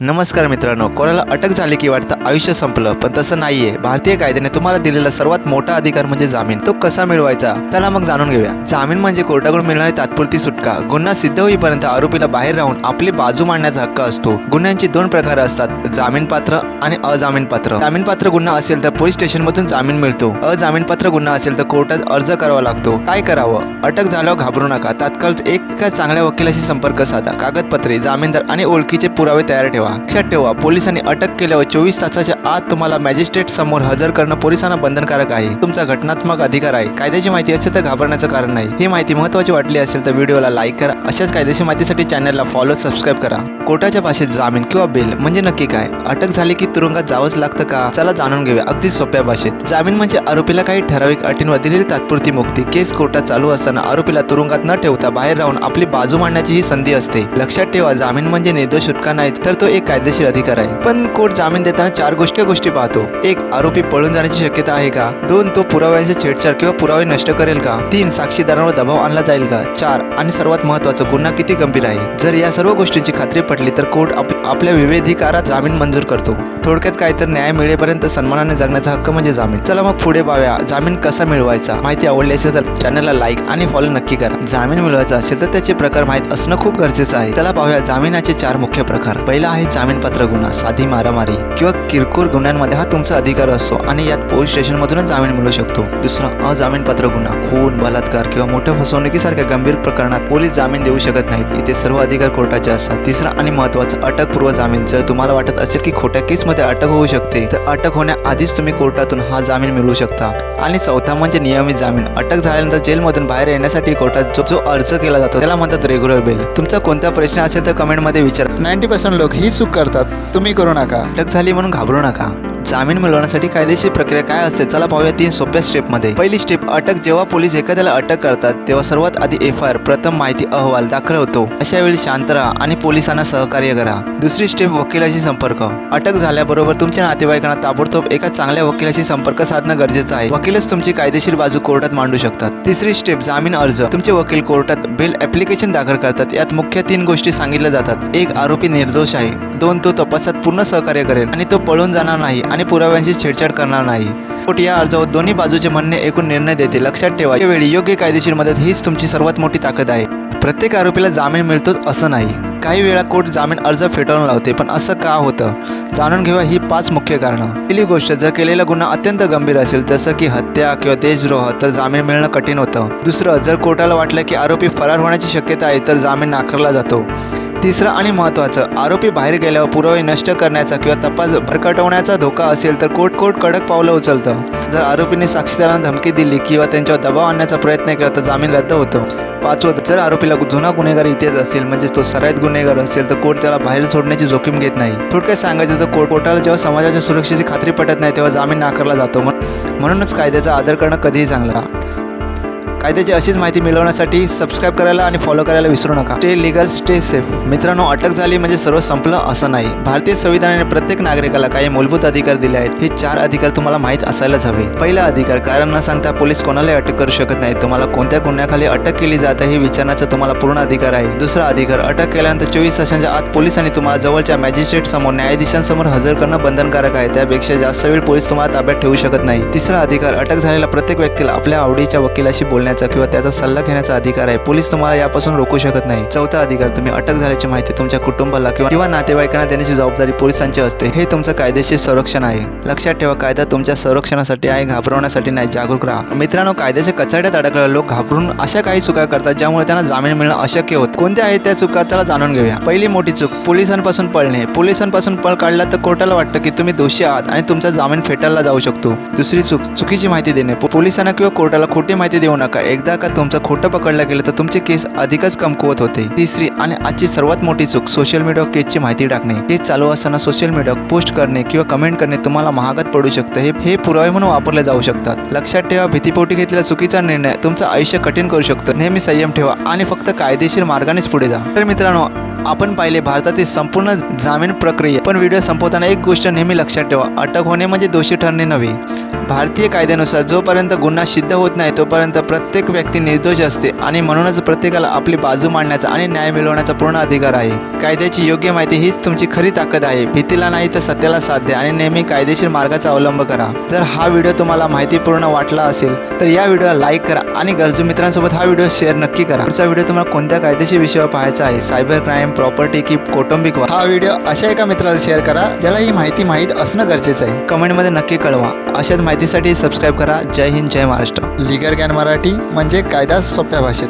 नमस्कार मित्रांनो, कोणाला अटक झाली की वाटतं आयुष्य संपलं, पण तसं नाहीये। भारतीय कायद्याने तुम्हाला दिलेला सर्वात मोठा अधिकार म्हणजे जामीन। तो कसा मिळवायचा चला मग जाणून घेऊया। जामीन म्हणजे कोर्टाकडून मिळणारी तात्पुरती सुटका। गुन्हा सिद्ध होईपर्यंत आरोपीला बाहेर राहून आपली बाजू मांडण्याचा हक्क असतो। गुन्ह्यांचे दोन प्रकार असतात, जामीनपात्र आणि अजामीनपात्र। जामीनपात्र गुन्हा असेल तर पोलीस स्टेशनमधून जामीन मिळतो। अजामीनपात्र गुन्हा असेल तर कोर्टात अर्ज करावा लागतो। काय करावं? अटक झाल्यावर घाबरू नका, तात्काळ एका चांगल्या वकिलाशी संपर्क साधा। कागदपत्रे, जामीनदार आणि ओळखीचे पुरावे तयार ठेवा। लक्षात ठेवा, पोलिसांनी अटक केल्यावर 24 तासाच्या आत तुम्हाला मॅजिस्ट्रेट समोर हजर करणं पोलिसांना बंधनकारक आहे। तुमचा घटनात्मक अधिकार आहे। कायद्याची माहिती असेल तर घाबरण्याचं कारण नाही। ही माहिती महत्त्वाची वाटली असेल तर व्हिडिओला लाईक करा। अशाच कायदेशीर माहितीसाठी चॅनलला फॉलो, सबस्क्राईब करा। कोर्टाच्या भाषेत जामीन किंवा बेल म्हणजे नक्की काय? अटक झाली की तुरुंगात जावंच लागतं का? चला जाणून घेऊया अगदी सोप्या भाषेत। जामीन म्हणजे आरोपीला काही ठराविक अटींवर दिलेली तात्पुरती मुक्ती। केस कोर्टात चालू असताना आरोपीला तुरुंगात न ठेवता बाहेर राहून आपली बाजू मांडण्याची ही संधी असते। लक्षात ठेवा, जामीन म्हणजे निर्दोष सुटका नाही, तर तो एक कायदेशीर अधिकार आहे। पण कोर्ट जामीन देताना चार गोष्टी पाहतो। 1. आरोपी पळून जाण्याची शक्यता आहे का? 2. तो पुराव्यांची छेडछाड किंवा पुरावे नष्ट करेल का? 3. साक्षीदारांवर दबाव आणला जाईल का? 4. आणि सर्वात महत्त्वाचं, गुन्हा किती गंभीर आहे? जर या सर्व गोष्टींची खात्री पटली तर कोर्ट आपल्या विवेधिकारात जामीन मंजूर करतो। थोडक्यात काय तर न्याय मिळेपर्यंत सन्मानाने जगण्याचा हक्क म्हणजे जामीन। चला मग पुढे पाहूया जामीन कसा मिळवायचा। माहिती आवडली असेल तर चॅनलला लाईक आणि फॉलो नक्की करा। जामीन मिळवायचा असेल तर त्याचे प्रकार माहीत असणं खूप गरजेचं आहे। चला पाहूया जामिनाचे 4 मुख्य प्रकार। पहिला आहे जामीनपात्र गुन्हा। साधी मारामारी किंवा किरकोळ गुन्ह्यांमध्ये हा तुमचा अधिकार असतो आणि यात पोलीस स्टेशनमधूनच जामीन मिळू शकतो। दुसरा अजामीनपात्र गुन्हा, खून, बलात्कार किंवा मोठ्या फसवणुकीसारख्या गंभीर प्रकरणात पोलीस जामीन देऊ शकत नाहीत। इथे सर्व अधिकार कोर्टाचे असतात। तिसरा आणि महत्त्वाचा, अटकपूर्व जामीन। जर तुम्हाला वाटत असेल की खोट्या केसमध्ये अटक होऊ शकते तर अटक होण्याआधीच तुम्ही कोर्टातून हा जामीन मिळवू शकता। आणि चौथा म्हणजे नियमित जामीन। अटक झाल्यानंतर जेलमधून बाहेर येण्यासाठी कोर्टात जो अर्ज केला जातो त्याला म्हणतात रेग्युलर बेल। तुमचा कोणता प्रश्न असेल तर कमेंटमध्ये विचारा। 90% लोक ही चूक करतात, तुम्ही करू नका। अटक झाली म्हणून घाबरू नका। जामीन मिळवण्यासाठी कायदेशीर प्रक्रिया काय असते चला पाहूया 3 सोप्या स्टेपमध्ये। पहिली स्टेप, अटक। जेव्हा पोलीस एखाद्याला अटक करतात तेव्हा सर्वात आधी FIR प्रथम माहिती अहवाल दाखल होतो। अशा वेळी शांत राहा आणि पोलिसांना सहकार्य करा। दुसरी स्टेप, वकिलाशी संपर्क। अटक झाल्याबरोबर तुमच्या नातेवाईकांना ताबडतोब एका चांगल्या वकिलाशी संपर्क साधणं गरजेचं आहे। वकीलच तुमची कायदेशीर बाजू कोर्टात मांडू शकतात। तिसरी स्टेप, जामीन अर्ज। तुमचे वकील कोर्टात बेल ॲप्लिकेशन दाखल करतात। यात मुख्य 3 गोष्टी सांगितल्या जातात। 1. आरोपी निर्दोष आहे। 2. तो तपासात पूर्ण सहकार्य करेल आणि तो पळून जाणार नाही आणि पुराव्यांची छेडछाड करणार नाही। कोर्ट या अर्जावर दोन्ही बाजूचे म्हणणे ऐकून निर्णय देते। लक्षात ठेवा, यावेळी योग्य कायदेशीर मदत हीच तुमची सर्वात मोठी ताकद आहे। प्रत्येक आरोपीला जामीन मिळतोच असं नाही। काही वेळा कोर्ट जामीन अर्ज फेटाळून लावते, पण असं का होतं जाणून घेऊया ही 5 मुख्य कारणं। पहिली गोष्ट, जर केलेला गुन्हा अत्यंत गंभीर असेल जसं की हत्या किंवा देशद्रोह तर जामीन मिळणं कठीण होतं। दुसरं, जर कोर्टाला वाटलं की आरोपी फरार होण्याची शक्यता आहे तर जामीन नाकारला जातो। तिसरं आणि महत्त्वाचं, आरोपी बाहेर गेल्यावर पुरावे नष्ट करण्याचा किंवा तपास भरकटवण्याचा धोका असेल तर कोर्ट कडक पावलं उचलतं। जर आरोपीने साक्षीदारांना धमकी दिली किंवा त्यांच्यावर दबाव आणण्याचा प्रयत्न केला तर जामीन रद्द होतो। 5. जर आरोपीला जुना गुन्हेगार इतिहास असेल म्हणजे तो सराईत गुन्हेगार असेल तर कोर्ट त्याला बाहेर सोडण्याची जोखीम घेत नाही। थोडक्यात सांगायचं तर कोर्टाला जेव्हा समाजाच्या सुरक्षेची खात्री पटत नाही तेव्हा जामीन नाकारला जातो। म्हणूनच कायद्याचा आदर करणं कधीही चांगला। कायद्याची अशीच माहिती मिळवण्यासाठी सबस्क्राईब करायला आणि फॉलो करायला विसरू नका। Stay legal, stay safe. मित्रांनो, अटक झाली म्हणजे सर्व संपलं असं नाही। भारतीय संविधानाने प्रत्येक नागरिकाला काही मूलभूत अधिकार दिले आहेत। हे 4 अधिकार तुम्हाला माहीत असायलाच हवे। पहिला अधिकार, कारण न सांगता पोलीस कोणालाही अटक करू शकत नाही। तुम्हाला कोणत्या गुन्ह्याखाली अटक केली जाते हे विचारण्याचा तुम्हाला पूर्ण अधिकार आहे। दुसरा अधिकार, अटक केल्यानंतर 24 तासांच्या आत पोलिसांनी तुम्हाला जवळच्या मॅजिस्ट्रेट समोर, न्यायाधीशांसमोर हजर करणं बंधनकारक आहे। त्यापेक्षा जास्त वेळ पोलीस तुम्हाला ताब्यात ठेवू शकत नाही। तिसरा अधिकार, अटक झालेल्या प्रत्येक व्यक्तीला आपल्या आवडीच्या वकिलाशी बोलण्याचा किंवा त्याचा सल्ला घेण्याचा अधिकार आहे। पोलीस तुम्हाला यापासून रोखू शकत नाही। चौथा अधिकार, तुम्ही अटक झाल्याची माहिती तुमच्या कुटुंबाला किंवा नातेवाईकांना देण्याची जबाबदारी पोलिसांची असते। हे तुमचं कायदेशीर संरक्षण आहे। लक्षात ठेवा, कायदा तुमच्या संरक्षणासाठी आहे, घाबरवण्यासाठी नाही। जागरूक राहा। मित्रांनो, कायद्याच्या कचाट्यात अडकलेले लोक घाबरून अशा काही चुका करतात ज्यामुळे त्यांना जामीन मिळणं अशक्य होतं। कोणत्या आहेत त्या चुका चला जाणून घेऊया। पहिली मोठी चूक, पोलिसांपासून पळणे। पोलिसांपासून पळ काढला तर कोर्टाला वाटतं की तुम्ही दोषी आहात आणि तुमचा जामीन फेटाळला जाऊ शकतो। दुसरी चूक, चुकीची माहिती देणे। पोलिसांना किंवा कोर्टाला खोटी माहिती देऊ नका। एकदा का तुमचं खोटं पकडलं गेलं तर तुमचे केस अधिकच कमकुवत होते। तिसरी आणि आजची सर्वात मोठी चूक, सोशल मीडियावर केसची माहिती टाकणे। केस चालू असताना सोशल मीडियावर पोस्ट करणे किंवा कमेंट करणे तुम्हाला महागात पडू शकतं। हे पुरावे म्हणून वापरले जाऊ शकतात। लक्षात ठेवा, भीतीपोटी घेतलेला चुकीचा निर्णय तुमचं आयुष्य कठीण करू शकतो। नेहमी संयम ठेवा आणि फक्त कायदेशीर मार्गानेच पुढे जा। तर मित्रांनो, आपण पाहिले भारतातील संपूर्ण जामीन प्रक्रिया. पण व्हिडिओ संपवताना एक गोष्ट नेहमी लक्षात ठेवा, अटक होणे म्हणजे दोषी ठरणे नव्हे. भारतीय कायद्यानुसार जोपर्यंत गुन्हा सिद्ध होत नाही तोपर्यंत प्रत्येक व्यक्ती निर्दोष असते आणि म्हणूनच प्रत्येकाला आपली बाजू मांडण्याचा आणि न्याय मिळवण्याचा पूर्ण अधिकार आहे. कायद्याची योग्य माहिती हीच तुमची खरी ताकद आहे. भीतीला नाही तर सत्याला साथ द्या आणि नेहमी कायदेशीर मार्गाचा अवलंब करा. जर हा व्हिडिओ तुम्हाला माहितीपूर्ण वाटला असेल तर या व्हिडिओला लाईक करा आणि गरजू मित्रांसोबत हा व्हिडिओ शेअर नक्की करा. पुढचा व्हिडिओ तुम्हाला कोणत्या कायदेशीर विषयावर पाहायचा आहे, सायबर क्राईम, प्रॉपर्टी की कौटुंबिक वाद, हा व्हिडिओ अशा एका मित्राला शेअर करा ज्याला ही माहिती माहीत असणं गरजेचं आहे. कमेंटमध्ये नक्की कळवा. अशाच माहितीसाठी सबस्क्राईब करा. जय हिंद, जय महाराष्ट्र. लीगल ज्ञान मराठी म्हणजे कायदा सोप्या भाषेत.